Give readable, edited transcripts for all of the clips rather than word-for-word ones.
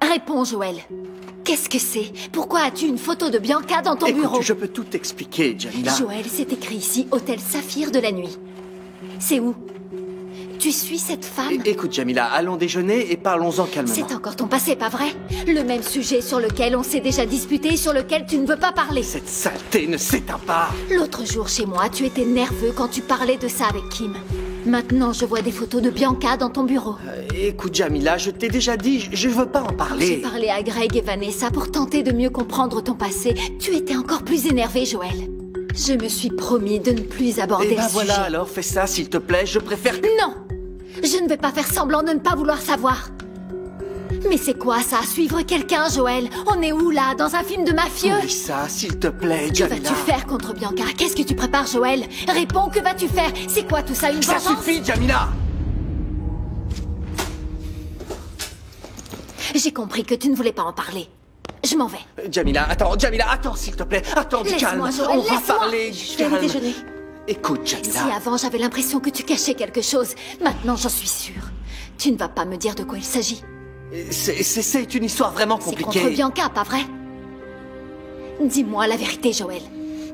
Réponds, Joël. Qu'est-ce que c'est? Pourquoi as-tu une photo de Bianca dans ton bureau? Je peux tout t'expliquer, Jamila. Joël, c'est écrit ici, Hôtel Saphir de la nuit. C'est où? Tu suis cette femme? Écoute, Jamila, allons déjeuner et parlons-en calmement. C'est encore ton passé, pas vrai? Le même sujet sur lequel on s'est déjà disputé, sur lequel tu ne veux pas parler. Cette saleté ne s'éteint pas. L'autre jour, chez moi, tu étais nerveux quand tu parlais de ça avec Kim. Maintenant, je vois des photos de Bianca dans ton bureau. Écoute, Jamila, je t'ai déjà dit, je veux pas en parler. J'ai parlé à Greg et Vanessa pour tenter de mieux comprendre ton passé. Tu étais encore plus énervé, Joël. Je me suis promis de ne plus aborder le sujet. Voilà, alors fais ça, s'il te plaît, je préfère que... Non! Je ne vais pas faire semblant de ne pas vouloir savoir. Mais c'est quoi ça, suivre quelqu'un, Joël? On est où, là? Dans un film de mafieux? Oui, ça, s'il te plaît, Que Jamila. vas-tu faire contre Bianca? Qu'est-ce que tu prépares, Joël? Réponds, que vas-tu faire? C'est quoi tout ça, une vengeance? Ça suffit, Jamila! J'ai compris que tu ne voulais pas en parler. Je m'en vais. Jamila, attends, s'il te plaît. Attends, du calme. Laisse-moi, Joël, On va laisse-moi. parler, Je vais aller calme. déjeuner. Écoute, Jamila. Si avant j'avais l'impression que tu cachais quelque chose, maintenant j'en suis sûre. Tu ne vas pas me dire de quoi il s'agit. C'est une histoire vraiment C'est compliquée. contre Bianca, pas vrai? Dis-moi la vérité, Joël.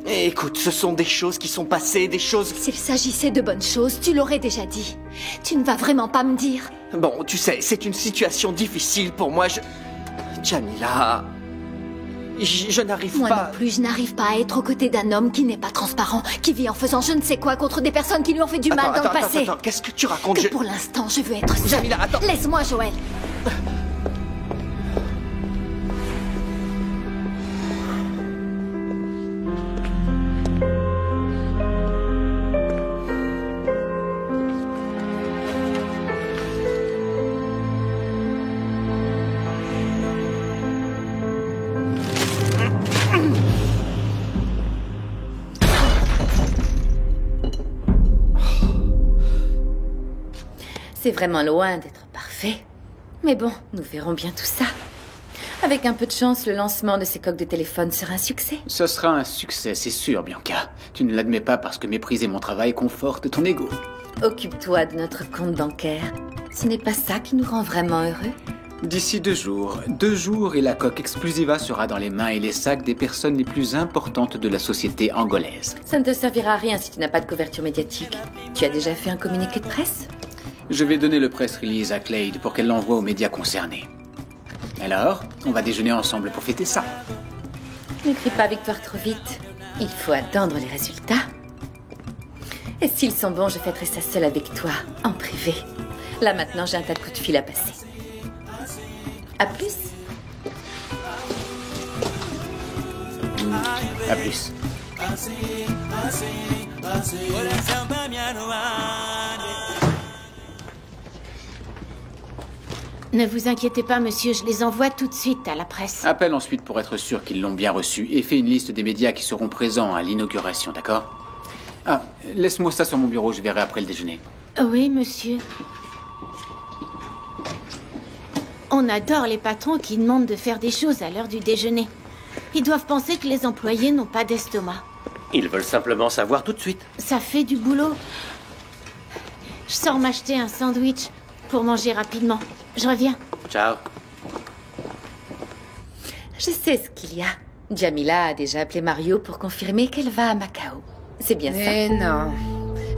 Écoute, ce sont des choses qui sont passées, des choses... S'il s'agissait de bonnes choses, tu l'aurais déjà dit. Tu ne vas vraiment pas me dire. Bon, tu sais, c'est une situation difficile pour moi, Jamila... Je n'arrive pas... Moi non plus, je n'arrive pas à être aux côtés d'un homme qui n'est pas transparent, qui vit en faisant je ne sais quoi contre des personnes qui lui ont fait du mal dans le passé. Attends, qu'est-ce que tu racontes? Pour l'instant, je veux être seule. Jamila, attends. Laisse-moi, Joël. C'est vraiment loin d'être parfait. Mais bon, nous verrons bien tout ça. Avec un peu de chance, le lancement de ces coques de téléphone sera un succès. Ce sera un succès, c'est sûr, Bianca. Tu ne l'admets pas parce que mépriser mon travail conforte ton ego. Occupe-toi de notre compte bancaire. Ce n'est pas ça qui nous rend vraiment heureux. D'ici 2 jours, 2 jours et la coque exclusiva sera dans les mains et les sacs des personnes les plus importantes de la société angolaise. Ça ne te servira à rien si tu n'as pas de couverture médiatique. Tu as déjà fait un communiqué de presse? Je vais donner le press release à Clade pour qu'elle l'envoie aux médias concernés. Alors, on va déjeuner ensemble pour fêter ça. N'écris pas victoire trop vite. Il faut attendre les résultats. Et s'ils sont bons, je fêterai ça seule avec toi, en privé. Là maintenant, j'ai un tas de coups de fil à passer. À plus. À plus. Ne vous inquiétez pas, monsieur, je les envoie tout de suite à la presse. Appelle ensuite pour être sûr qu'ils l'ont bien reçu et fais une liste des médias qui seront présents à l'inauguration, d'accord? Ah, laisse-moi ça sur mon bureau, je verrai après le déjeuner. Oui, monsieur. On adore les patrons qui demandent de faire des choses à l'heure du déjeuner. Ils doivent penser que les employés n'ont pas d'estomac. Ils veulent simplement savoir tout de suite. Ça fait du boulot. Je sors m'acheter un sandwich pour manger rapidement. Je reviens. Ciao. Je sais ce qu'il y a. Jamila a déjà appelé Mario pour confirmer qu'elle va à Macao. C'est bien ça? Eh non.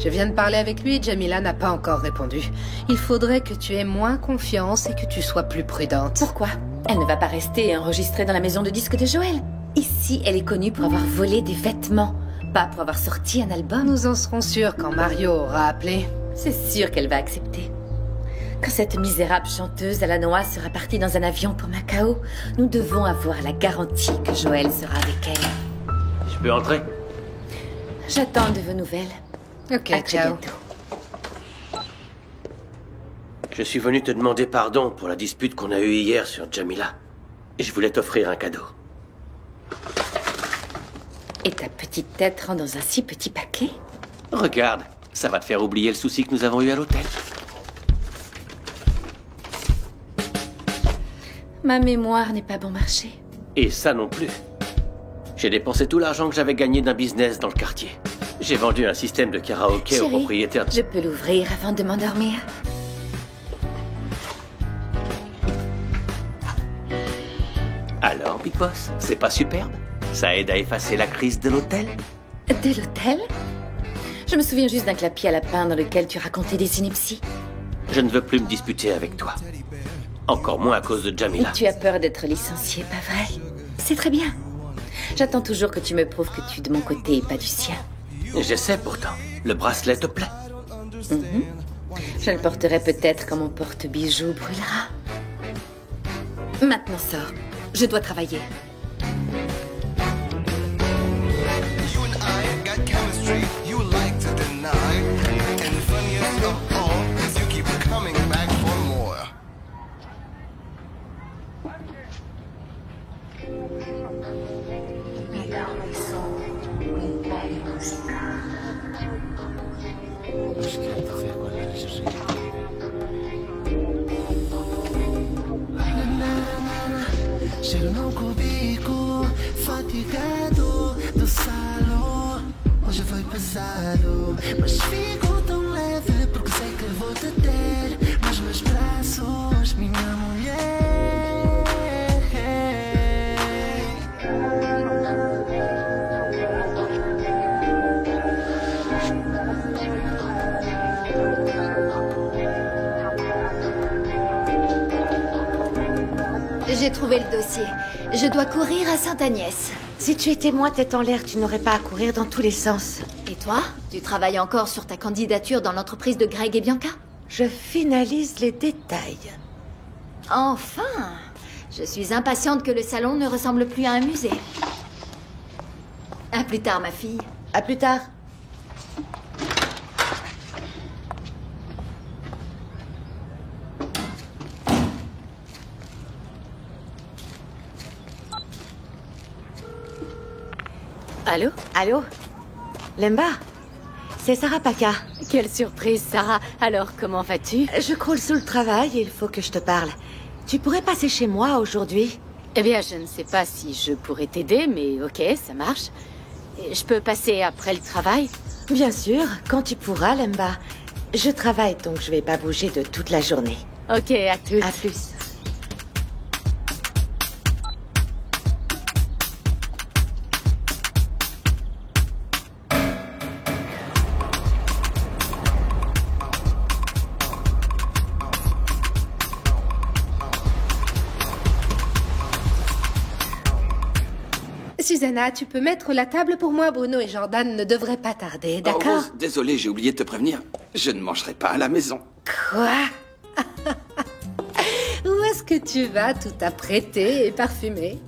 Je viens de parler avec lui et Jamila n'a pas encore répondu. Il faudrait que tu aies moins confiance et que tu sois plus prudente. Pourquoi? Elle ne va pas rester enregistrée dans la maison de disques de Joël. Ici, elle est connue pour avoir volé des vêtements, pas pour avoir sorti un album. Nous en serons sûrs quand Mario aura appelé. C'est sûr qu'elle va accepter. Quand cette misérable chanteuse à la noix sera partie dans un avion pour Macao, nous devons avoir la garantie que Joël sera avec elle. Je peux entrer? J'attends de vos nouvelles. Ok, À très ciao. bientôt. Je suis venu te demander pardon pour la dispute qu'on a eue hier sur Jamila. Et je voulais t'offrir un cadeau. Et ta petite tête rentre dans un si petit paquet? Regarde, ça va te faire oublier le souci que nous avons eu à l'hôtel. Ma mémoire n'est pas bon marché. Et ça non plus. J'ai dépensé tout l'argent que j'avais gagné d'un business dans le quartier. J'ai vendu un système de karaoké au Chérie, propriétaire de... je peux l'ouvrir avant de m'endormir. Alors, Big Boss, c'est pas superbe? Ça aide à effacer la crise de l'hôtel? De l'hôtel? Je me souviens juste d'un clapier à lapin dans lequel tu racontais des inepties. Je ne veux plus me disputer avec toi. Encore moins à cause de Jamila. Tu as peur d'être licencié, pas vrai? C'est très bien. J'attends toujours que tu me prouves que tu es de mon côté et pas du sien. J'essaie pourtant. Le bracelet te plaît? Je le porterai peut-être quand mon porte-bijou brûlera. Maintenant sors. Je dois travailler. You and I got chemistry you like to deny. And the funniest of all is you keep coming back for more. Cheiro no cubico, fatigado do salão. Hoje foi pesado, mas fico tão leve porque sei que vou te ter nos meus braços, minha mulher. J'ai trouvé le dossier. Je dois courir à Sainte-Agnès. Si tu étais moi tête en l'air, tu n'aurais pas à courir dans tous les sens. Et toi? Tu travailles encore sur ta candidature dans l'entreprise de Greg et Bianca? Je finalise les détails. Enfin! Je suis impatiente que le salon ne ressemble plus à un musée. À plus tard, ma fille. À plus tard. Allô? Allô? Lemba? C'est Sarah Paca. Quelle surprise, Sarah. Alors, comment vas-tu? Je croule sous le travail et il faut que je te parle. Tu pourrais passer chez moi aujourd'hui? Eh bien, je ne sais pas si je pourrais t'aider, mais ok, ça marche. Et je peux passer après le travail? Bien sûr, quand tu pourras, Lemba. Je travaille, donc je vais pas bouger de toute la journée. Ok, à toutes. À plus. Susanna, tu peux mettre la table pour moi? Bruno et Jordan ne devraient pas tarder, d'accord? Oh, Rose, désolé, j'ai oublié de te prévenir. Je ne mangerai pas à la maison. Quoi? Où est-ce que tu vas tout apprêter et parfumé?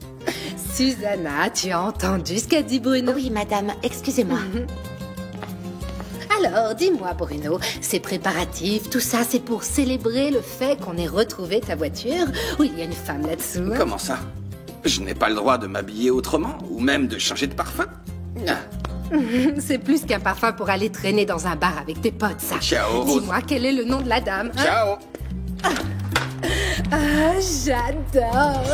Susanna, tu as entendu ce qu'a dit Bruno? Oui, madame, excusez-moi. Alors, dis-moi, Bruno, ces préparatifs, tout ça, c'est pour célébrer le fait qu'on ait retrouvé ta voiture? Ou il y a une femme là-dessous? Hein? Comment ça? Je n'ai pas le droit de m'habiller autrement, ou même de changer de parfum? Ah. C'est plus qu'un parfum pour aller traîner dans un bar avec tes potes, ça. Ciao, Rose. Dis-moi, quel est le nom de la dame, hein? Ciao. Ah, j'adore.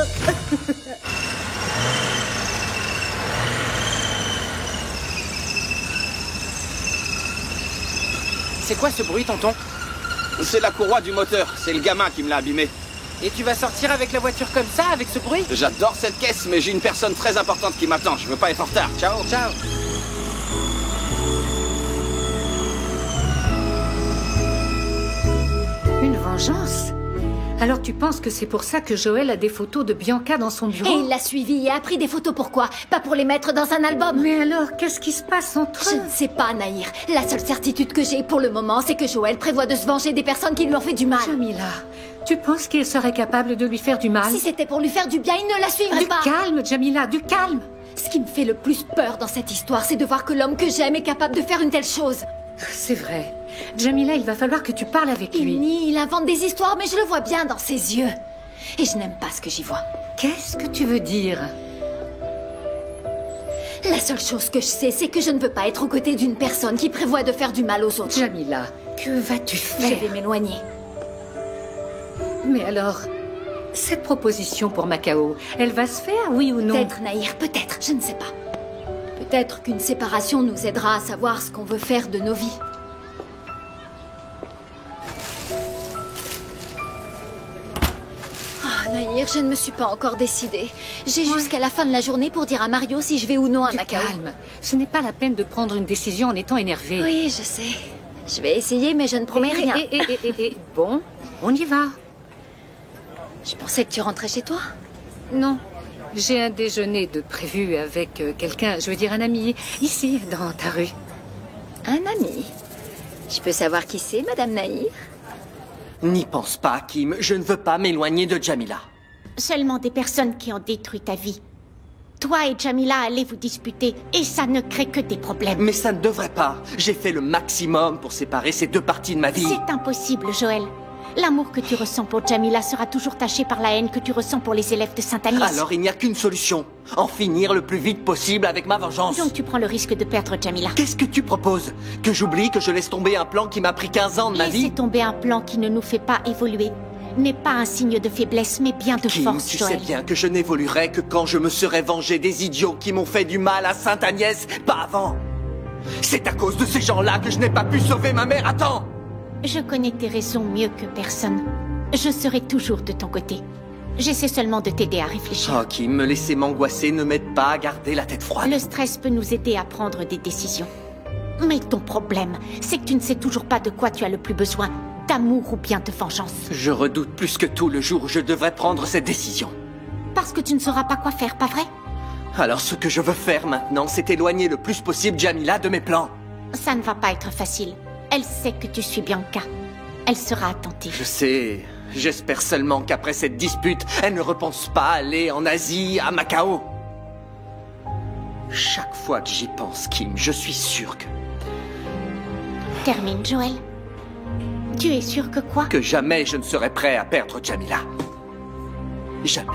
C'est quoi ce bruit, tonton? C'est la courroie du moteur, c'est le gamin qui me l'a abîmé. Et tu vas sortir avec la voiture comme ça, avec ce bruit? J'adore cette caisse, mais j'ai une personne très importante qui m'attend. Je veux pas être en retard. Ciao. Ciao. vengeance? Alors tu penses que c'est pour ça que Joël a des photos de Bianca dans son bureau? Et il l'a suivi et a pris des photos pourquoi? Pas pour les mettre dans un album. Mais alors, qu'est-ce qui se passe entre Je eux? ne sais pas, Nahir. La seule certitude que j'ai pour le moment, c'est que Joël prévoit de se venger des personnes qui lui ont fait du mal. Jamila, tu penses qu'il serait capable de lui faire du mal? Si c'était pour lui faire du bien, il ne la suivrait pas. Du calme, Jamila, du calme. Ce qui me fait le plus peur dans cette histoire, c'est de voir que l'homme que j'aime est capable de faire une telle chose. C'est vrai. Jamila, il va falloir que tu parles avec Il lui. nie, il invente des histoires, mais je le vois bien dans ses yeux. Et je n'aime pas ce que j'y vois. Qu'est-ce que tu veux dire? La seule chose que je sais, c'est que je ne veux pas être aux côtés d'une personne qui prévoit de faire du mal aux autres. Jamila, que vas-tu Je faire? vais m'éloigner. Mais alors, cette proposition pour Macao, elle va se faire, oui ou non? Peut-être, Nahir, peut-être, je ne sais pas. Peut-être qu'une séparation nous aidera à savoir ce qu'on veut faire de nos vies. Ah, Nahir, je ne me suis pas encore décidée. J'ai jusqu'à la fin de la journée pour dire à Mario si je vais ou non à Du Macao. calme. Ce n'est pas la peine de prendre une décision en étant énervé. Oui, je sais. Je vais essayer, mais je ne promets rien. Bon, on y va. Je pensais que tu rentrais chez toi. Non, j'ai un déjeuner de prévu avec quelqu'un, je veux dire un ami, ici, dans ta rue. Un ami. Je peux savoir qui c'est, Madame Nahir? N'y pense pas, Kim. Je ne veux pas m'éloigner de Jamila. Seulement des personnes qui ont détruit ta vie. Toi et Jamila allez vous disputer et ça ne crée que des problèmes. Mais ça ne devrait pas. J'ai fait le maximum pour séparer ces deux parties de ma vie. C'est impossible, Joël. L'amour que tu ressens pour Jamila sera toujours taché par la haine que tu ressens pour les élèves de Sainte-Agnès. Alors il n'y a qu'une solution. En finir le plus vite possible avec ma vengeance. Donc tu prends le risque de perdre Jamila. Qu'est-ce que tu proposes? Que j'oublie, que je laisse tomber un plan qui m'a pris 15 ans de ma vie? Laisser tomber un plan qui ne nous fait pas évoluer n'est pas un signe de faiblesse, mais bien de Kim, force, tu Joël. sais bien que je n'évoluerai que quand je me serai vengé des idiots qui m'ont fait du mal à Sainte-Agnès, pas avant. C'est à cause de ces gens-là que je n'ai pas pu sauver ma mère à temps. Je connais tes raisons mieux que personne. Je serai toujours de ton côté. J'essaie seulement de t'aider à réfléchir. Oh, Kim, me laisser m'angoisser ne m'aide pas à garder la tête froide. Le stress peut nous aider à prendre des décisions. Mais ton problème, c'est que tu ne sais toujours pas de quoi tu as le plus besoin, d'amour ou bien de vengeance. Je redoute plus que tout le jour où je devrais prendre cette décision. Parce que tu ne sauras pas quoi faire, pas vrai? Alors ce que je veux faire maintenant, c'est éloigner le plus possible Jamila de mes plans. Ça ne va pas être facile. Elle sait que tu suis Bianca. Elle sera attentive. Je sais. J'espère seulement qu'après cette dispute, elle ne repense pas à aller en Asie, à Macao. Chaque fois que j'y pense, Kim, je suis sûr que... Termine, Joël. Tu es sûr que quoi? Que jamais je ne serai prêt à perdre Jamila. Jamais.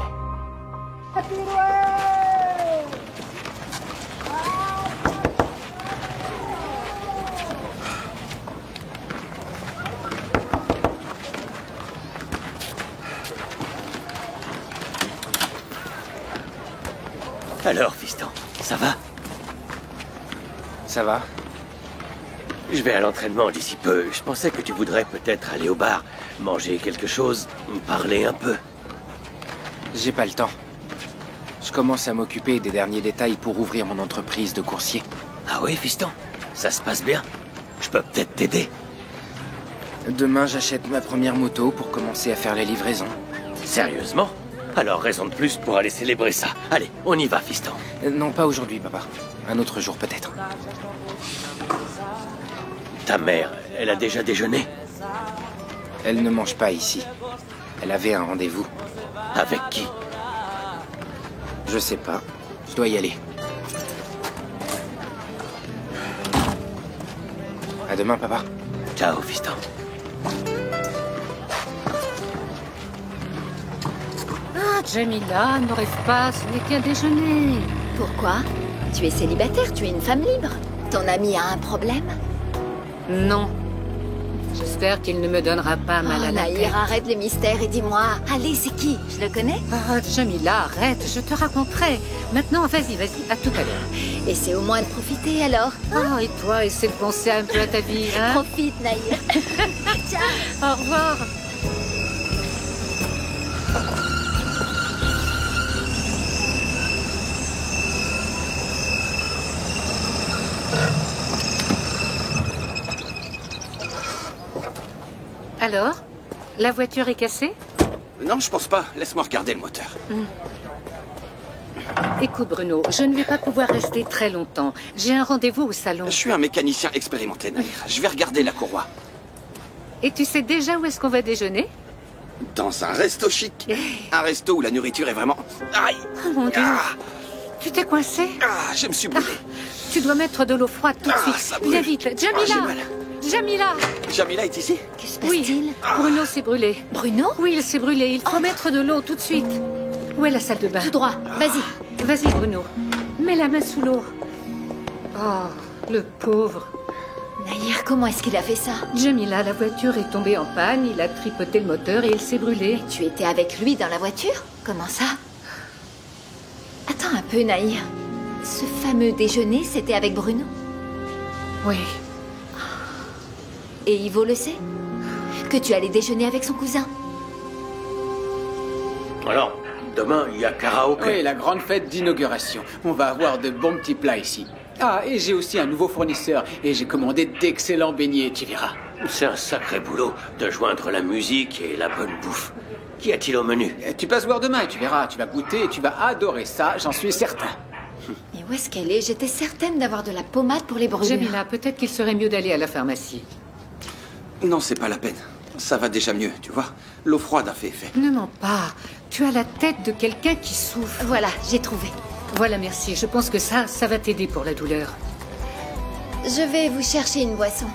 Alors, fiston, ça va? Ça va? Je vais à l'entraînement d'ici peu. Je pensais que tu voudrais peut-être aller au bar, manger quelque chose, parler un peu. J'ai pas le temps. Je commence à m'occuper des derniers détails pour ouvrir mon entreprise de coursier. Ah oui, fiston? Ça se passe bien? Je peux peut-être t'aider? Demain, j'achète ma première moto pour commencer à faire les livraisons. Sérieusement? Alors raison de plus pour aller célébrer ça. Allez, on y va, fiston. Non, pas aujourd'hui, papa. Un autre jour, peut-être. Ta mère, elle a déjà déjeuné? Elle ne mange pas ici. Elle avait un rendez-vous. Avec qui? Je sais pas. Je dois y aller. À demain, papa. Ciao, fiston. Ah, Jamila, ne rêve pas, ce n'est qu'un déjeuner. Pourquoi? Tu es célibataire, tu es une femme libre. Ton ami a un problème? Non. J'espère qu'il ne me donnera pas mal à la tête. Nahir, arrête les mystères et dis-moi. Allez, c'est qui? Je le connais? Ah, Jamila, arrête, je te raconterai. Maintenant, vas-y, à tout à l'heure. Essaie au moins de profiter alors. Ah, et toi, essaie de penser un peu à ta vie, hein? Profite, Nahir. Ciao. Au revoir. Alors, La voiture est cassée? Non, je pense pas. Laisse-moi regarder le moteur. Écoute, Bruno, je ne vais pas pouvoir rester très longtemps. J'ai un rendez-vous au salon. Je suis un mécanicien expérimenté, Nahir. Je vais regarder la courroie. Et tu sais déjà où est-ce qu'on va déjeuner? Dans un resto chic. Un resto où la nourriture est vraiment... Aïe! Oh mon Dieu! Tu t'es coincé? Je me suis brûlé. Tu dois mettre de l'eau froide tout de suite. Ça brûle. Viens vite. j'ai Jamila! mal. Jamila! Jamila est ici? Que se Oui, passe-t-il? Bruno s'est brûlé. Bruno? Oui, il s'est brûlé. Il faut mettre de l'eau tout de suite. Où est la salle de bain? Tout droit, vas-y. Vas-y, Bruno. Mets la main sous l'eau. Oh, le pauvre. Nahir, comment est-ce qu'il a fait ça? Jamila, la voiture est tombée en panne, il a tripoté le moteur et il s'est brûlé. Tu étais avec lui dans la voiture? Comment ça? Attends un peu, Nahir. Ce fameux déjeuner, c'était avec Bruno? Oui. Et Ivo le sait? Que tu allais déjeuner avec son cousin? Alors, demain, il y a karaoké. Oui, la grande fête d'inauguration. On va avoir de bons petits plats ici. Ah, et j'ai aussi un nouveau fournisseur. Et j'ai commandé d'excellents beignets, tu verras. C'est un sacré boulot de joindre la musique et la bonne bouffe. Qu'y a-t-il au menu? Tu passes voir demain et tu verras. Tu vas goûter et tu vas adorer ça, j'en suis certain. Mais où est-ce qu'elle est? J'étais certaine d'avoir de la pommade pour les brûlures. Jamila, peut-être qu'il serait mieux d'aller à la pharmacie. Non, c'est pas la peine. Ça va déjà mieux, tu vois. L'eau froide a fait effet. Ne mens pas. Tu as la tête de quelqu'un qui souffre. Voilà, j'ai trouvé. Voilà, merci. Je pense que ça va t'aider pour la douleur. Je vais vous chercher une boisson.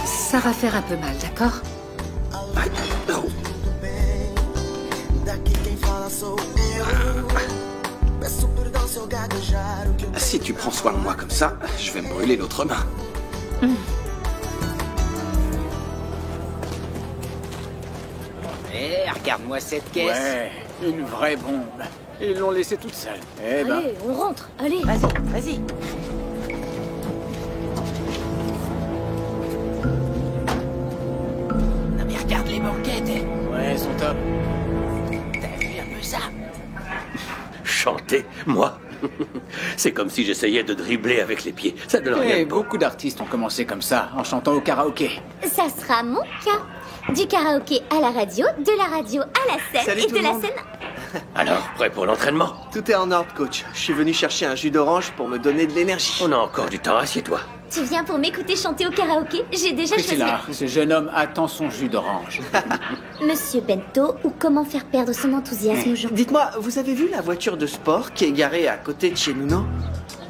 Ça va faire un peu mal, d'accord? Si tu prends soin de moi comme ça, je vais me brûler l'autre main. Regarde-moi cette caisse. Ouais, une vraie bombe. Ils l'ont laissée toute seule. Eh ben... Allez, on rentre. Allez. Vas-y. Non mais regarde les banquettes. Ouais, elles sont top. T'as vu un peu ça? Chanter, moi? C'est comme si j'essayais de dribbler avec les pieds. Ça donne rien Et de beau. beaucoup d'artistes ont commencé comme ça, en chantant au karaoké. Ça sera mon cas. Du karaoké à la radio, de la radio à la scène Salut et tout de le la monde. scène... Alors, prêt pour l'entraînement? Tout est en ordre, coach. Je suis venu chercher un jus d'orange pour me donner de l'énergie. On a encore du temps, assieds-toi. Tu viens pour m'écouter chanter au karaoké? J'ai déjà choisi... Priscilla, ce jeune homme attend son jus d'orange. Monsieur Bento, ou comment faire perdre son enthousiasme aux gens? Dites-moi, vous avez vu la voiture de sport qui est garée à côté de chez nous, non?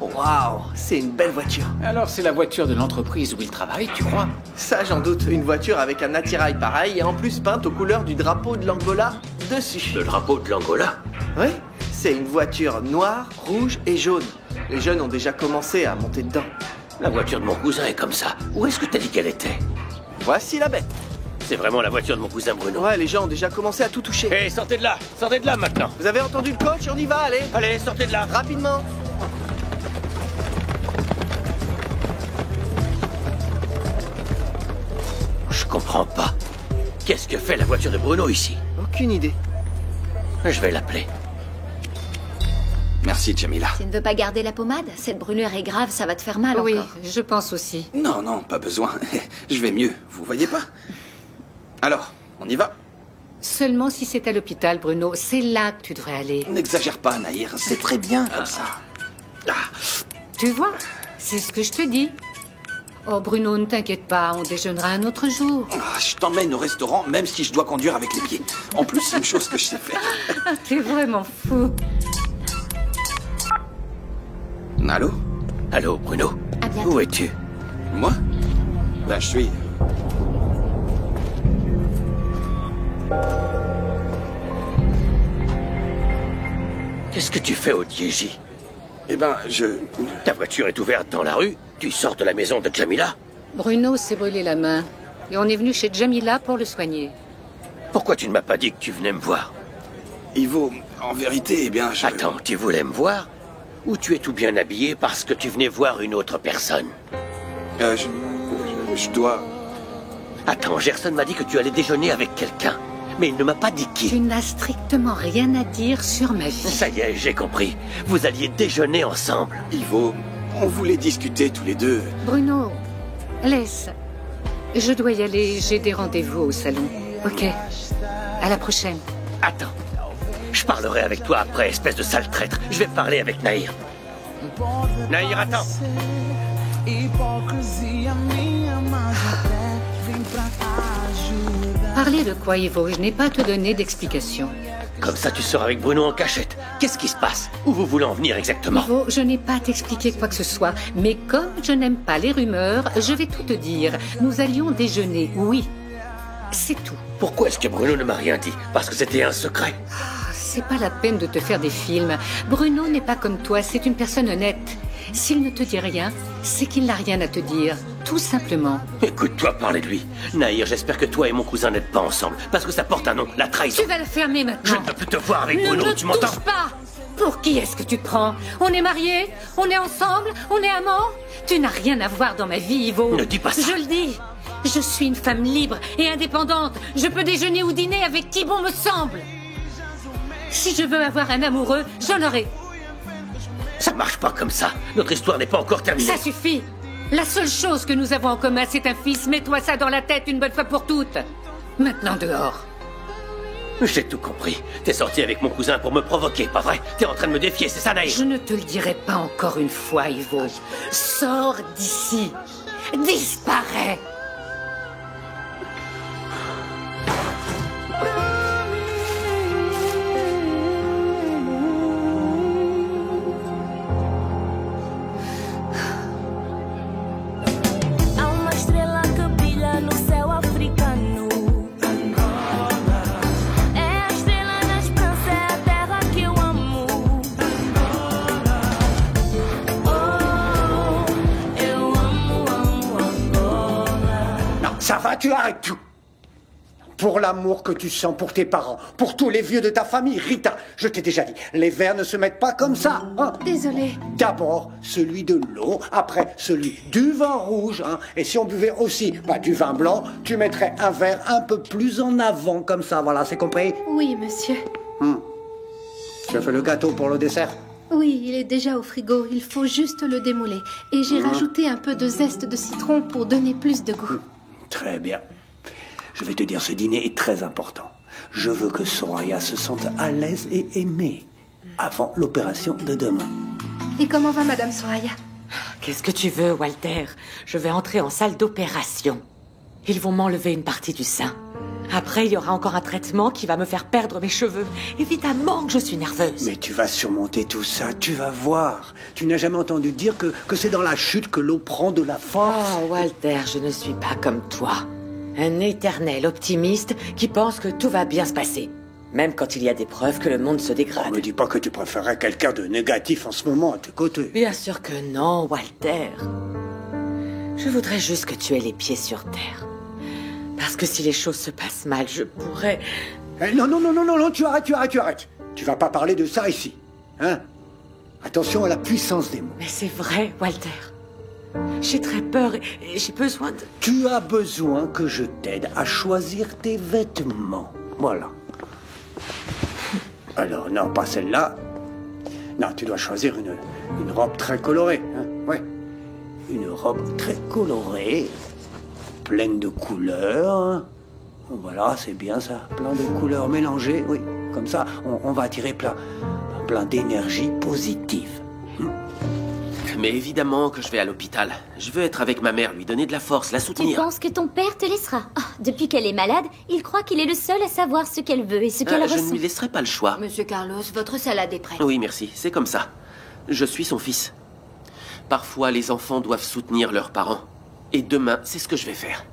Waouh, c'est une belle voiture. Alors c'est la voiture de l'entreprise où il travaille, tu crois? Ça, j'en doute. Une voiture avec un attirail pareil et en plus peinte aux couleurs du drapeau de l'Angola dessus. Le drapeau de l'Angola? Oui, c'est une voiture noire, rouge et jaune. Les jeunes ont déjà commencé à monter dedans. La voiture de mon cousin est comme ça. Où est-ce que t'as dit qu'elle était? Voici la bête. C'est vraiment la voiture de mon cousin Bruno. Ouais, les gens ont déjà commencé à tout toucher. Hé, sortez de là! Sortez de là maintenant! Vous avez entendu le coach? On y va, allez. Allez, sortez de là! Rapidement. Je comprends pas. Qu'est-ce que fait la voiture de Bruno ici? Aucune idée. Je vais l'appeler. Merci, Jamila. Tu ne veux pas garder la pommade? Cette brûlure est grave, ça va te faire mal Oui, encore. je pense aussi. Non, non, pas besoin. Je vais mieux, vous voyez pas? Alors, on y va? Seulement si c'est à l'hôpital, Bruno. C'est là que tu devrais aller. N'exagère pas, Nahir. C'est très bien comme ça. Tu vois? C'est ce que je te dis. Oh, Bruno, ne t'inquiète pas, on déjeunera un autre jour. Je t'emmène au restaurant, même si je dois conduire avec les pieds. En plus, c'est une chose que je sais faire. T'es vraiment fou. Allô? Allô, Bruno? À bientôt. Où es-tu? Moi? Ben, je suis... Qu'est-ce que tu fais au Diégy? Eh ben, Ta voiture est ouverte dans la rue? Tu sors de la maison de Jamila? Bruno s'est brûlé la main. Et on est venu chez Jamila pour le soigner. Pourquoi tu ne m'as pas dit que tu venais me voir? Ivo, en vérité, eh bien, Attends, tu voulais me voir? Ou tu es tout bien habillé parce que tu venais voir une autre personne? Je dois... Attends, Gerson m'a dit que tu allais déjeuner avec quelqu'un. Mais il ne m'a pas dit qui. Tu n'as strictement rien à dire sur ma vie. Ça y est, j'ai compris. Vous alliez déjeuner ensemble. Ivo, on voulait discuter tous les deux. Bruno, laisse. Je dois y aller, j'ai des rendez-vous au salon. Ok. À la prochaine. Attends. Je parlerai avec toi après, espèce de sale traître. Je vais parler avec Nahir. Nahir, attends. Parler de quoi, Ivo? Je n'ai pas à te donner d'explication. Comme ça, tu sors avec Bruno en cachette. Qu'est-ce qui se passe? Où vous voulez en venir exactement? Ivo, je n'ai pas à t'expliquer quoi que ce soit. Mais comme je n'aime pas les rumeurs, je vais tout te dire. Nous allions déjeuner, oui. C'est tout. Pourquoi est-ce que Bruno ne m'a rien dit? Parce que c'était un secret. C'est pas la peine de te faire des films. Bruno n'est pas comme toi, c'est une personne honnête. S'il ne te dit rien, c'est qu'il n'a rien à te dire. Tout simplement. Écoute-toi parler de lui. Nahir, j'espère que toi et mon cousin n'êtes pas ensemble. Parce que ça porte un nom, la trahison. Tu vas la fermer maintenant. Je ne peux plus te voir avec Bruno, tu m'entends? Ne touche pas. Pour qui est-ce que tu te prends? On est mariés? On est ensemble? On est amants? Tu n'as rien à voir dans ma vie, Ivo. Ne dis pas ça. Je le dis. Je suis une femme libre et indépendante. Je peux déjeuner ou dîner avec qui bon me semble. Si je veux avoir un amoureux, j'en aurai. Ça marche pas comme ça. Notre histoire n'est pas encore terminée. Ça suffit. La seule chose que nous avons en commun, c'est un fils. Mets-toi ça dans la tête une bonne fois pour toutes. Maintenant dehors. J'ai tout compris. T'es sorti avec mon cousin pour me provoquer, pas vrai? T'es en train de me défier, c'est ça, Nahir? Je ne te le dirai pas encore une fois, Ivo. Sors d'ici. Disparais. Ça va, tu arrêtes tout. Pour l'amour que tu sens pour tes parents, pour tous les vieux de ta famille, Rita, je t'ai déjà dit, les verres ne se mettent pas comme ça. Hein. Désolée. D'abord, celui de l'eau, après celui du vin rouge, hein. Et si on buvait aussi du vin blanc, tu mettrais un verre un peu plus en avant, comme ça, voilà, c'est compris? Oui, monsieur. Je fais le gâteau pour le dessert. Oui, il est déjà au frigo, il faut juste le démouler. Et j'ai rajouté un peu de zeste de citron pour donner plus de goût. Très bien. Je vais te dire, ce dîner est très important. Je veux que Soraya se sente à l'aise et aimée avant l'opération de demain. Et comment va Madame Soraya? Qu'est-ce que tu veux, Walter? Je vais entrer en salle d'opération. Ils vont m'enlever une partie du sein. Après, il y aura encore un traitement qui va me faire perdre mes cheveux. Évidemment que je suis nerveuse. Mais tu vas surmonter tout ça, tu vas voir. Tu n'as jamais entendu dire que c'est dans la chute que l'eau prend de la force. Oh, Walter, je ne suis pas comme toi. Un éternel optimiste qui pense que tout va bien se passer. Même quand il y a des preuves que le monde se dégrade. Ne me dis pas que tu préférais quelqu'un de négatif en ce moment à tes côtés. Bien sûr que non, Walter. Je voudrais juste que tu aies les pieds sur terre. Parce que si les choses se passent mal, je pourrais... Non, tu arrêtes. Tu vas pas parler de ça ici. Hein? Attention à la puissance des mots. Mais c'est vrai, Walter. J'ai très peur et j'ai besoin de... Tu as besoin que je t'aide à choisir tes vêtements. Voilà. Alors, non, pas celle-là. Non, tu dois choisir une robe très colorée. Hein? Ouais. Une robe très colorée. Pleine de couleurs. Voilà, c'est bien ça. Plein de couleurs mélangées, oui. Comme ça, on va attirer plein d'énergie positive. Mais évidemment que je vais à l'hôpital. Je veux être avec ma mère, lui donner de la force, la Tu soutenir. penses que ton père te laissera? Oh, depuis qu'elle est malade, il croit qu'il est le seul à savoir ce qu'elle veut et ce qu'elle Je ressent. ne lui laisserai pas le choix. Monsieur Carlos, votre salade est prête. Oui, merci, c'est comme ça. Je suis son fils. Parfois, les enfants doivent soutenir leurs parents. Et demain, c'est ce que je vais faire.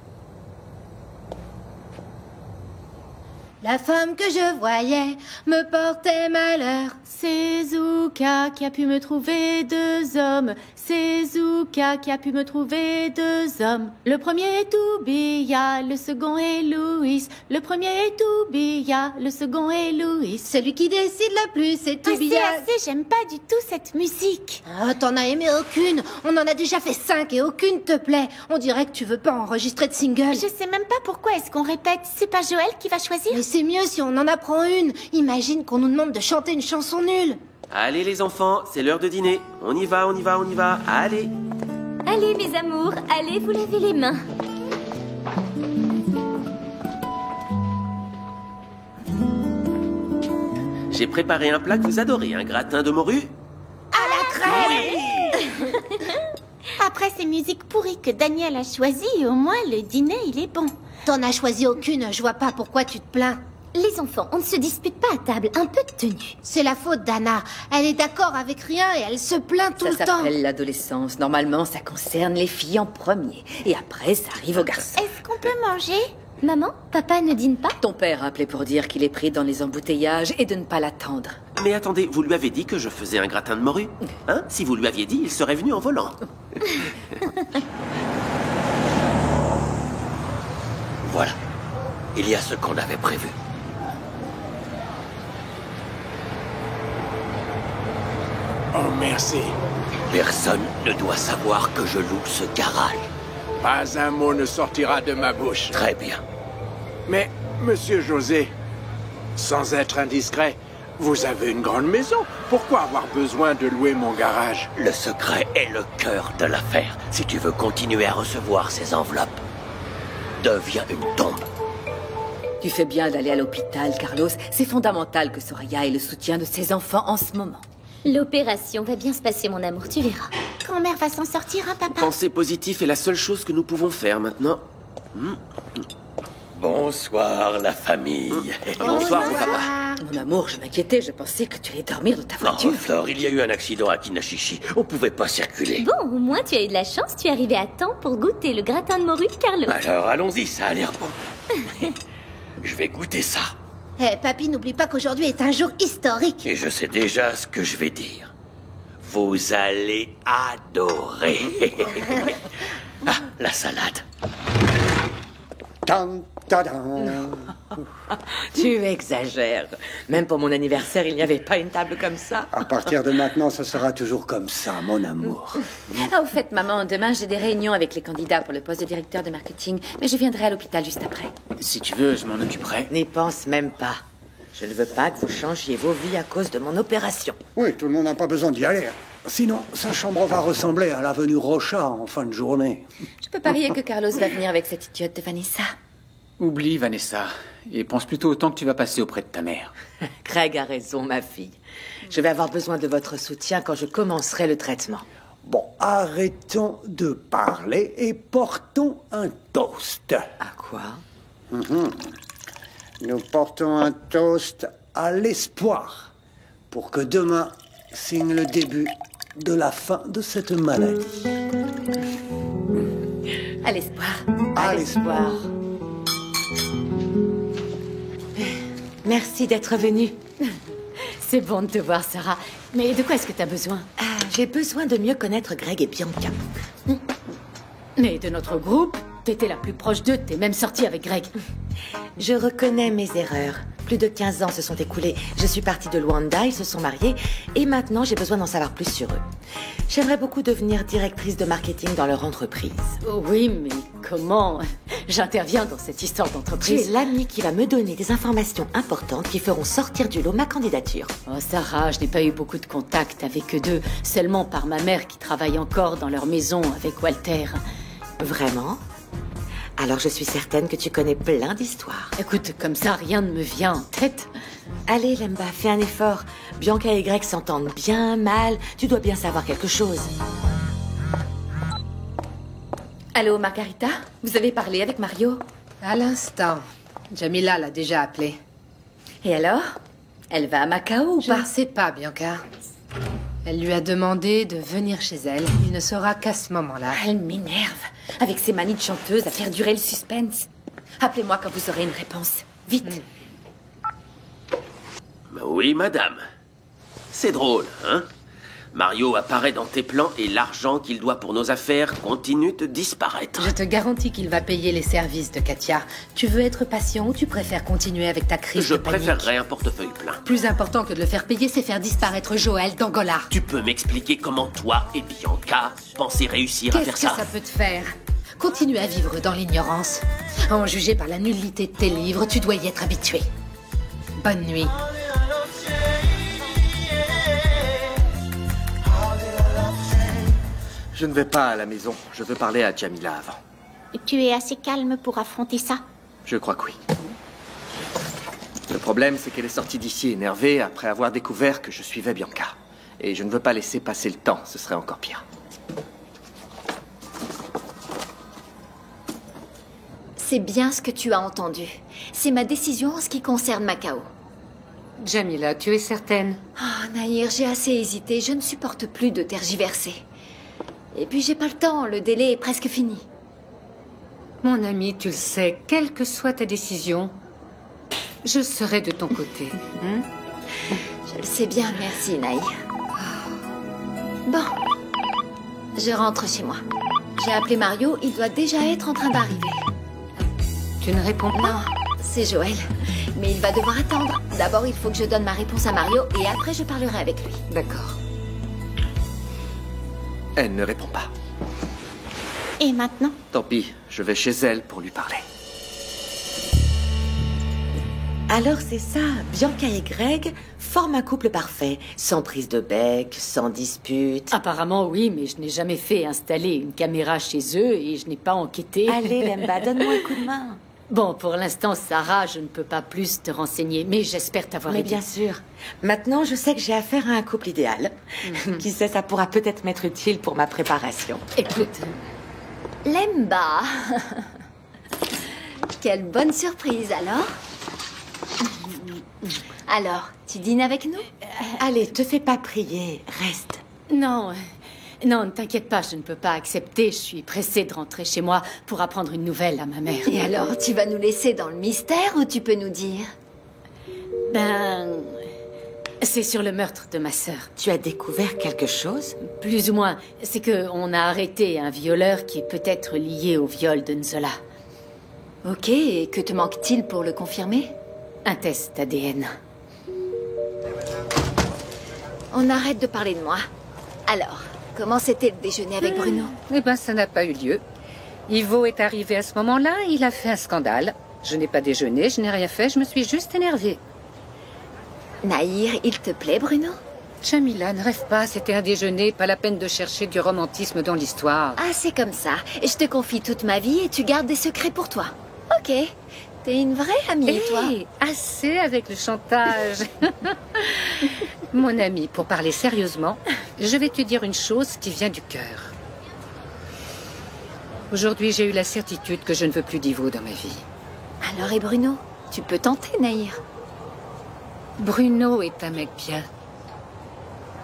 La femme que je voyais me portait malheur. C'est Zuka qui a pu me trouver deux hommes. C'est Zuka qui a pu me trouver deux hommes. Le premier est Toubia, le second est Louis. Le premier est Toubia, le second est Louis. Celui qui décide le plus, c'est Toubia. assez, j'aime pas du tout cette musique. Ah, t'en as aimé aucune. On en a déjà fait 5 et aucune te plaît. On dirait que tu veux pas enregistrer de single. Je sais même pas pourquoi est-ce qu'on répète. C'est pas Joël qui va choisir? Mais c'est mieux si on en apprend une. Imagine qu'on nous demande de chanter une chanson nulle. Allez les enfants, c'est l'heure de dîner. On y va. Allez. Allez, mes amours, allez vous laver les mains. J'ai préparé un plat que vous adorez, un gratin de morue. À la crème. Après ces musiques pourries que Daniel a choisies, au moins le dîner, il est bon. T'en as choisi aucune, je vois pas pourquoi tu te plains. Les enfants, on ne se dispute pas à table, un peu de tenue. C'est la faute d'Anna. Elle est d'accord avec rien et elle se plaint tout le temps. Ça s'appelle l'adolescence. Normalement, ça concerne les filles en premier. Et après, ça arrive aux garçons. Est-ce qu'on peut manger? Maman, papa ne dîne pas? Ton père a appelé pour dire qu'il est pris dans les embouteillages et de ne pas l'attendre. Mais attendez, vous lui avez dit que je faisais un gratin de morue? Hein? Si vous lui aviez dit, il serait venu en volant. Voilà. Il y a ce qu'on avait prévu. Oh, merci. Personne ne doit savoir que je loue ce garage. Pas un mot ne sortira de ma bouche. Très bien. Mais, monsieur José, sans être indiscret, vous avez une grande maison. Pourquoi avoir besoin de louer mon garage? Le secret est le cœur de l'affaire. Si tu veux continuer à recevoir ces enveloppes, deviens une tombe. Tu fais bien d'aller à l'hôpital, Carlos. C'est fondamental que Soraya ait le soutien de ses enfants en ce moment. L'opération va bien se passer, mon amour, tu verras. Grand-mère va s'en sortir, hein, papa? Penser positif est la seule chose que nous pouvons faire maintenant. Bonsoir, la famille. Bonsoir, mon papa. Mon amour, je m'inquiétais. Je pensais que tu allais dormir dans ta voiture. Oh, Flore, il y a eu un accident à Kinachichi. On pouvait pas circuler. Bon, au moins tu as eu de la chance. Tu es arrivé à temps pour goûter le gratin de morue de Carlos. Alors, allons-y, ça a l'air bon. Je vais goûter ça. Papy, n'oublie pas qu'aujourd'hui est un jour historique. Et je sais déjà ce que je vais dire. Vous allez adorer. Ah, la salade. Tu exagères. Même pour mon anniversaire, il n'y avait pas une table comme ça. À partir de maintenant, ce sera toujours comme ça, mon amour. Ah, au fait, maman, demain, j'ai des réunions avec les candidats pour le poste de directeur de marketing, mais je viendrai à l'hôpital juste après. Si tu veux, je m'en occuperai. N'y pense même pas. Je ne veux pas que vous changiez vos vies à cause de mon opération. Oui, tout le monde n'a pas besoin d'y aller. Sinon, sa chambre va ressembler à l'avenue Rocha en fin de journée. Je peux parier que Carlos va venir avec cette idiote de Vanessa. Oublie, Vanessa, et pense plutôt au temps que tu vas passer auprès de ta mère. Craig a raison, ma fille. Je vais avoir besoin de votre soutien quand je commencerai le traitement. Bon, arrêtons de parler et portons un toast. À quoi? Nous portons un toast à l'espoir pour que demain signe le début de la fin de cette maladie. À l'espoir. À l'espoir. Merci d'être venue. C'est bon de te voir, Sarah. Mais de quoi est-ce que tu as besoin? J'ai besoin de mieux connaître Greg et Bianca. Mais de notre groupe, t'étais la plus proche d'eux, t'es même sortie avec Greg. Je reconnais mes erreurs. Plus de 15 ans se sont écoulés. Je suis partie de Luanda, ils se sont mariés, et maintenant j'ai besoin d'en savoir plus sur eux. J'aimerais beaucoup devenir directrice de marketing dans leur entreprise. Oui, mais comment? J'interviens dans cette histoire Tu d'entreprise. es l'ami qui va me donner des informations importantes qui feront sortir du lot ma candidature. Oh, Sarah, je n'ai pas eu beaucoup de contact avec eux deux, seulement par ma mère qui travaille encore dans leur maison avec Walter. Vraiment? Alors je suis certaine que tu connais plein d'histoires. Écoute, comme ça, rien ne me vient en tête. Allez, Lemba, fais un effort. Bianca et Greg s'entendent bien mal. Tu dois bien savoir quelque chose. Allô, Margarita? Vous avez parlé avec Mario? À l'instant. Jamila l'a déjà appelé. Et alors? Elle va à Macao ou Je pas? ne sais pas, Bianca. Elle lui a demandé de venir chez elle. Il ne sera qu'à ce moment-là. Elle m'énerve, avec ses manies de chanteuse à faire durer le suspense. Appelez-moi quand vous aurez une réponse. Vite. Oui, madame. C'est drôle, hein? Mario apparaît dans tes plans et l'argent qu'il doit pour nos affaires continue de disparaître. Je te garantis qu'il va payer les services de Katia. Tu veux être patient ou tu préfères continuer avec ta crise Je de panique? préférerais un portefeuille plein. Plus important que de le faire payer, c'est faire disparaître Joël d'Angola. Tu peux m'expliquer comment toi et Bianca pensez réussir à Qu'est-ce faire que ça peut te faire? Continue à vivre dans l'ignorance. À en juger par la nullité de tes livres, tu dois y être habitué. Bonne nuit. Je ne vais pas à la maison. Je veux parler à Jamila avant. Tu es assez calme pour affronter ça? Je crois que oui. Le problème, c'est qu'elle est sortie d'ici énervée après avoir découvert que je suivais Bianca. Et je ne veux pas laisser passer le temps, ce serait encore pire. C'est bien ce que tu as entendu. C'est ma décision en ce qui concerne Macao. Jamila, tu es certaine? Oh, Nahir, j'ai assez hésité. Je ne supporte plus de tergiverser. Et puis j'ai pas le temps, le délai est presque fini. Mon ami, tu le sais, quelle que soit ta décision, je serai de ton côté. Je le sais bien, merci Nahir. Bon, je rentre chez moi. J'ai appelé Mario, il doit déjà être en train d'arriver. Tu ne réponds pas? Non, c'est Joël. Mais il va devoir attendre. D'abord, il faut que je donne ma réponse à Mario et après, je parlerai avec lui. D'accord. Elle ne répond pas. Et maintenant? Tant pis, je vais chez elle pour lui parler. Alors c'est ça, Bianca et Greg forment un couple parfait, sans prise de bec, sans dispute. Apparemment oui, mais je n'ai jamais fait installer une caméra chez eux et je n'ai pas enquêté. Allez Lemba, donne-moi un coup de main. Bon, pour l'instant, Sarah, je ne peux pas plus te renseigner, mais j'espère t'avoir Mais aidé. bien sûr. Maintenant, je sais que j'ai affaire à un couple idéal. Qui sait, ça pourra peut-être m'être utile pour ma préparation. Écoute, Lemba. Quelle bonne surprise, alors? Alors, tu dînes avec nous? Allez, te fais pas prier, reste. non, non, ne t'inquiète pas, je ne peux pas accepter. Je suis pressée de rentrer chez moi pour apprendre une nouvelle à ma mère. Et alors, tu vas nous laisser dans le mystère ou tu peux nous dire? Ben, c'est sur le meurtre de ma sœur. Tu as découvert quelque chose? Plus ou moins. C'est que on a arrêté un violeur qui est peut-être lié au viol de Nzola. Ok, et que te manque-t-il pour le confirmer? Un test ADN. On arrête de parler de moi. Alors, comment c'était le déjeuner avec Bruno? Eh ben, ça n'a pas eu lieu. Ivo est arrivé à ce moment-là, il a fait un scandale. Je n'ai pas déjeuné, je n'ai rien fait, je me suis juste énervée. Nahir, il te plaît, Bruno? Jamila, ne rêve pas, c'était un déjeuner, pas la peine de chercher du romantisme dans l'histoire. Ah, c'est comme ça. Je te confie toute ma vie et tu gardes des secrets pour toi. Ok. T'es une vraie amie, toi. Assez avec le chantage. Mon ami, pour parler sérieusement, je vais te dire une chose qui vient du cœur. Aujourd'hui, j'ai eu la certitude que je ne veux plus d'Ivo dans ma vie. Alors, et Bruno? Tu peux tenter, Nahir. Bruno est un mec bien.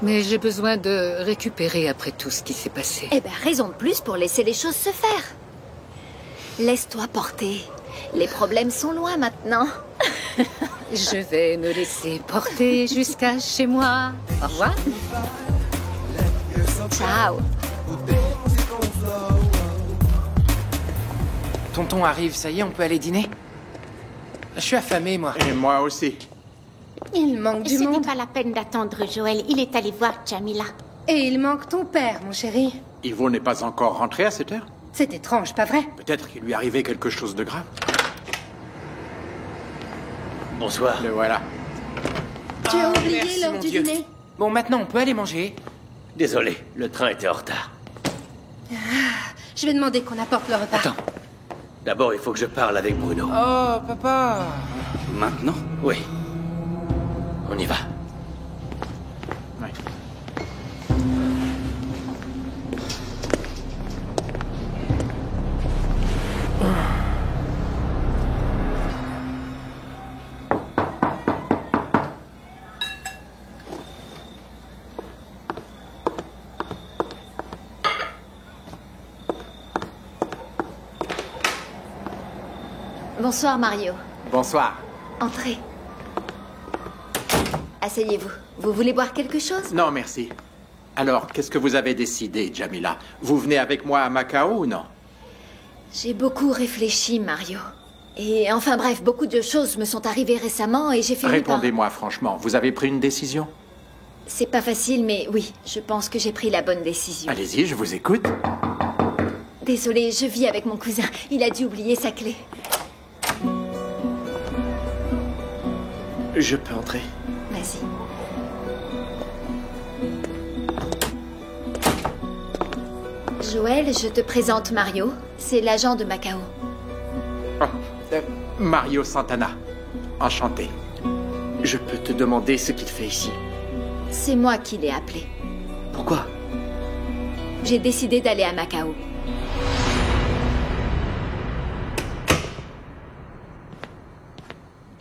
Mais j'ai besoin de récupérer après tout ce qui s'est passé. Eh ben, raison de plus pour laisser les choses se faire. Laisse-toi porter. Les problèmes sont loin maintenant. Je vais me laisser porter jusqu'à chez moi. Au revoir. Ciao. Tonton arrive, ça y est, on peut aller dîner? Je suis affamé, moi. Et moi aussi. Il manque du monde. Ce n'est pas la peine d'attendre Joël. Il est allé voir Jamila. Et il manque ton père, mon chéri. Ivo n'est pas encore rentré à cette heure? C'est étrange, pas vrai? Peut-être qu'il lui arrivait quelque chose de grave. Bonsoir. Le voilà. Tu as oublié merci, l'heure mon du Dieu. dîner. Bon, maintenant, on peut aller manger. Désolé, le train était en retard. Je vais demander qu'on apporte le repas. Attends. D'abord, il faut que je parle avec Bruno. Oh, papa. Maintenant? Oui. On y va. Bonsoir, Mario. Bonsoir. Entrez. Asseyez-vous. Vous voulez boire quelque chose? Non, merci. Alors, qu'est-ce que vous avez décidé, Jamila? Vous venez avec moi à Macao ou non? J'ai beaucoup réfléchi, Mario. Et enfin bref, beaucoup de choses me sont arrivées récemment et j'ai fini par... Répondez-moi franchement, vous avez pris une décision? C'est pas facile, mais oui, je pense que j'ai pris la bonne décision. Allez-y, je vous écoute. Désolée, je vis avec mon cousin. Il a dû oublier sa clé. Je peux entrer? Vas-y. Joël, je te présente Mario. C'est l'agent de Macao. Oh, Mario Santana. Enchanté. Je peux te demander ce qu'il fait ici. C'est moi qui l'ai appelé. Pourquoi? J'ai décidé d'aller à Macao.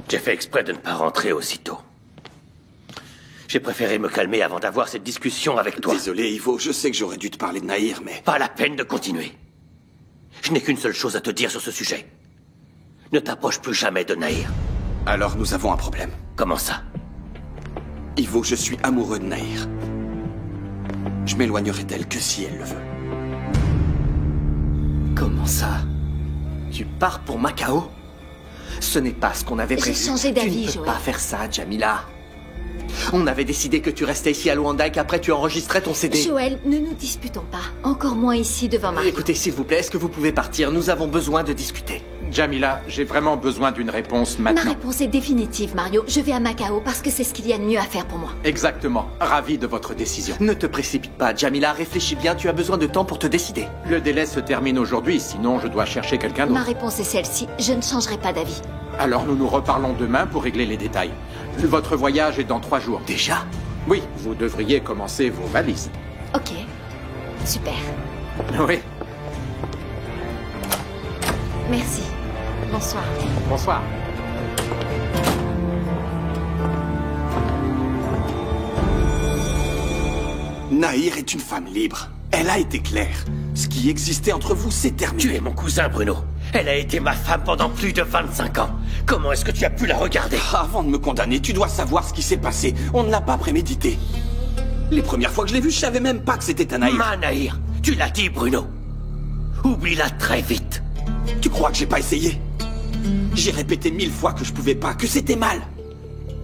J'ai fait exprès de ne pas rentrer aussitôt. J'ai préféré me calmer avant d'avoir cette discussion avec toi. Désolé, Ivo, je sais que j'aurais dû te parler de Nahir, mais... Pas la peine de continuer. Je n'ai qu'une seule chose à te dire sur ce sujet. Ne t'approche plus jamais de Nahir. Alors nous avons un problème. Comment ça? Ivo, je suis amoureux de Nahir. Je m'éloignerai d'elle que si elle le veut. Comment ça? Tu pars pour Macao? Ce n'est pas ce qu'on avait prévu. J'ai changé d'avis, Tu ne peux Joël. pas faire ça, Jamila. On avait décidé que tu restais ici à Luanda et qu'après tu enregistrais ton CD. Joël, ne nous disputons pas. Encore moins ici devant Mario. Écoutez, s'il vous plaît, est-ce que vous pouvez partir? Nous avons besoin de discuter. Jamila, j'ai vraiment besoin d'une réponse Ma maintenant. réponse est définitive, Mario. Je vais à Macao parce que c'est ce qu'il y a de mieux à faire pour moi. Exactement. Ravi de votre décision. Ne te précipite pas, Jamila. Réfléchis bien, tu as besoin de temps pour te décider. Le délai se termine aujourd'hui, sinon je dois chercher quelqu'un Ma d'autre. réponse est celle-ci. Je ne changerai pas d'avis. Alors nous nous reparlons demain pour régler les détails. Votre voyage est dans 3 jours. Déjà? Oui, vous devriez commencer vos valises. Ok. Super. Oui. Merci. Bonsoir. Bonsoir. Nahir est une femme libre. Elle a été claire. Ce qui existait entre vous, c'est terminé. Tu es mon cousin, Bruno. Elle a été ma femme pendant plus de 25 ans. Comment est-ce que tu as pu la regarder? Avant de me condamner, tu dois savoir ce qui s'est passé. On ne l'a pas prémédité. Les premières fois que je l'ai vue, je savais même pas que c'était un Nahir. Ma Nahir, tu l'as dit, Bruno. Oublie-la très vite. Tu crois que j'ai pas essayé? J'ai répété 1000 fois que je pouvais pas, que c'était mal.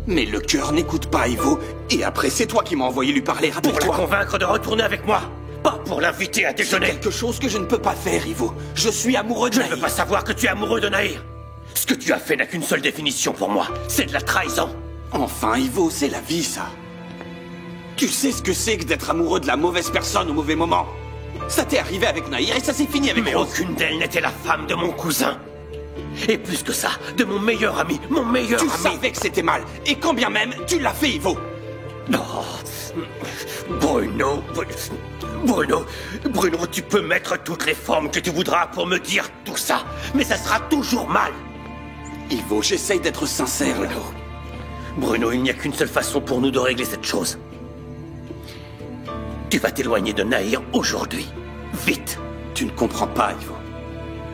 Mais le cœur n'écoute pas, Ivo. Et après, c'est toi qui m'as envoyé lui parler, Pour la rappelle-toi. convaincre de retourner avec moi. Pas pour l'inviter à C'est déjeuner. quelque chose que je ne peux pas faire, Ivo. Je suis amoureux de Je ne Nahir. veux pas savoir que tu es amoureux de Nahir. Ce que tu as fait n'a qu'une seule définition pour moi. C'est de la trahison. Enfin, Ivo, c'est la vie, ça. Tu sais ce que c'est que d'être amoureux de la mauvaise personne au mauvais moment. Ça t'est arrivé avec Nahir et ça s'est fini avec Mais Rose. aucune d'elles n'était la femme de mon cousin. Et plus que ça, de mon meilleur ami. Mon meilleur Tu ami. savais que c'était mal. Et quand bien même, tu l'as fait, Ivo. Non. Bruno. Bruno, tu peux mettre toutes les formes que tu voudras pour me dire tout ça. Mais ça sera toujours mal. Ivo, j'essaye d'être sincère. Bruno, il n'y a qu'une seule façon pour nous de régler cette chose. Tu vas t'éloigner de Nahir aujourd'hui. Vite. Tu ne comprends pas, Ivo.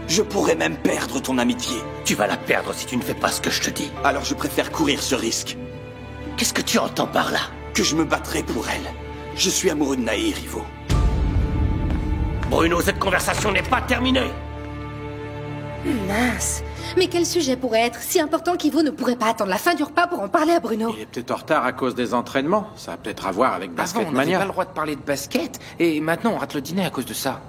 Je pourrais même perdre ton amitié. Tu vas la perdre si tu ne fais pas ce que je te dis. Alors je préfère courir ce risque. Qu'est-ce que tu entends par là? Que je me battrai pour elle. Je suis amoureux de Nahir, Ivo. Bruno, cette conversation n'est pas terminée. Mince. Mais quel sujet pourrait être si important qu'Ivo ne pourrait pas attendre la fin du repas pour en parler à Bruno? Il est peut-être en retard à cause des entraînements. Ça a peut-être à voir avec Avant, on n'avait Basketmania. pas le droit de parler de basket, et maintenant on rate le dîner à cause de ça.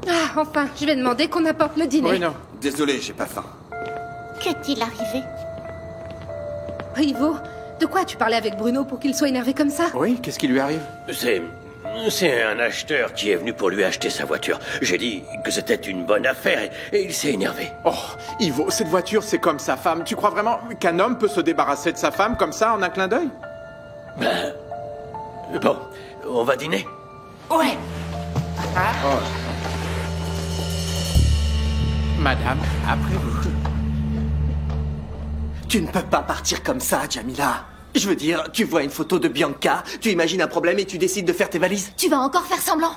Ah, enfin, je vais demander qu'on apporte le dîner. Bruno. Désolé, j'ai pas faim. Qu'est-il arrivé? Ivo, de quoi tu parlais avec Bruno pour qu'il soit énervé comme ça? Oui, qu'est-ce qui lui arrive? C'est un acheteur qui est venu pour lui acheter sa voiture. J'ai dit que c'était une bonne affaire et il s'est énervé. Oh, Ivo, cette voiture, c'est comme sa femme. Tu crois vraiment qu'un homme peut se débarrasser de sa femme comme ça en un clin d'œil? Bon, on va dîner? Ouais. Oh. Madame, après vous. Tu ne peux pas partir comme ça, Jamila. Je veux dire, tu vois une photo de Bianca, tu imagines un problème et tu décides de faire tes valises. Tu vas encore faire semblant?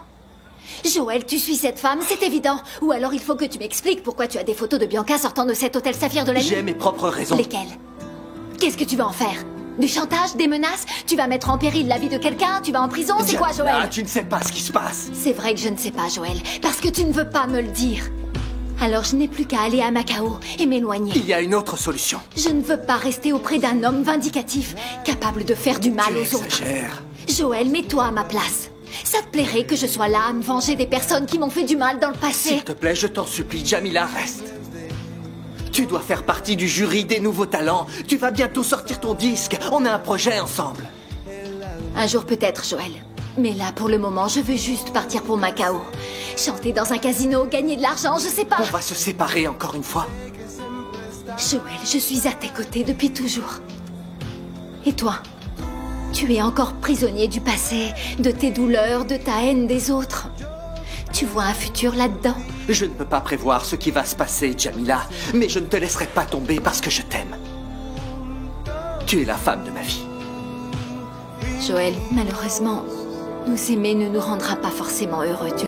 Joël, tu suis cette femme, c'est évident. Ou alors il faut que tu m'expliques pourquoi tu as des photos de Bianca sortant de cet hôtel Saphir de la nuit. J'ai mes propres raisons. Lesquelles? Qu'est-ce que tu vas en faire? Du chantage? Des menaces? Tu vas mettre en péril la vie de quelqu'un? Tu vas en prison? C'est quoi, Jamila, Joël? tu ne sais pas ce qui se passe. C'est vrai que je ne sais pas, Joël, parce que tu ne veux pas me le dire. Alors je n'ai plus qu'à aller à Macao et m'éloigner. Il y a une autre solution. Je ne veux pas rester auprès d'un homme vindicatif, capable de faire du mal Tu aux autres. exagères. Joël, mets-toi à ma place. Ça te plairait que je sois là à me venger des personnes qui m'ont fait du mal dans le passé? S'il te plaît, je t'en supplie, Jamila, reste. Tu dois faire partie du jury des nouveaux talents. Tu vas bientôt sortir ton disque. On a un projet ensemble. Un jour peut-être, Joël. Mais là, pour le moment, je veux juste partir pour Macao. Chanter dans un casino, gagner de l'argent, je sais pas. On va se séparer encore une fois. Joël, je suis à tes côtés depuis toujours. Et toi? Tu es encore prisonnier du passé, de tes douleurs, de ta haine des autres. Tu vois un futur là-dedans? Je ne peux pas prévoir ce qui va se passer, Jamila, mais je ne te laisserai pas tomber parce que je t'aime. Tu es la femme de ma vie. Joël, malheureusement, nous aimer ne nous rendra pas forcément heureux, tu